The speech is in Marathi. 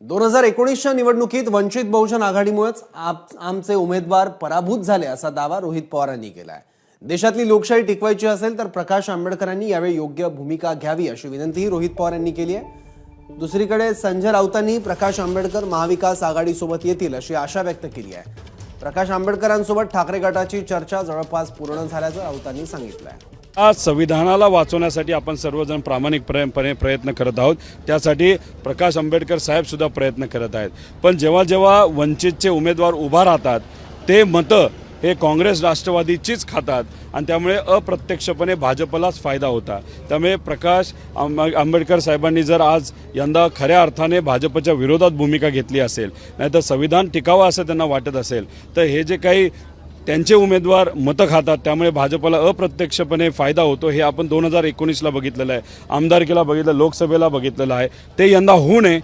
2019च्या निवडणुकीत वंचित बहुजन आघाडीमुळेच आमचे उमेदवार पराभूत झाले असा दावा रोहित पवारांनी केलाय। देशातली लोकशाही टिकवायची असेल तर प्रकाश आंबेडकरांनी यावेळी योग्य भूमिका घ्यावी अशी विनंतीही रोहित पवारांनी केली आहे। दुसरीकडे संजय राऊतांनी प्रकाश आंबेडकर महाविकास आघाडीसोबत येतील अशी आशा व्यक्त केली आहे। प्रकाश आंबेडकरांसोबत ठाकरे गटाची चर्चा जवळपास पूर्ण झाल्याचं राऊतांनी सांगितलंय। आज संविधानाला वाचवण्यासाठी आपण सर्वजण प्रामाणिकपणे प्रयत्न करत आहोत। त्यासाठी प्रकाश आंबेडकर साहेब सुद्धा प्रयत्न करत आहेत। पण जेव्हा जेव्हा वंचितचे उमेदवार उभा राहतात ते मतं हे काँग्रेस राष्ट्रवादीचीच खातात आणि त्यामुळे अप्रत्यक्षपणे भाजपलाच फायदा होता। त्यामुळे प्रकाश आंबेडकर साहेबांनी जर आज यंदा खऱ्या अर्थाने भाजपच्या विरोधात भूमिका घेतली असेल, नाहीतर संविधान टिकावं असं त्यांना वाटत असेल, तर हे जे काही त्यांचे उमेदवार मतं खातात त्यामुळे भाजपला अप्रत्यक्षपणे फायदा होतो हे आपण 2019ला बघितलेलं आहे, आमदारकीला बघितलं, लोकसभेला बघितलेलं आहे। ते यंदा होऊ नये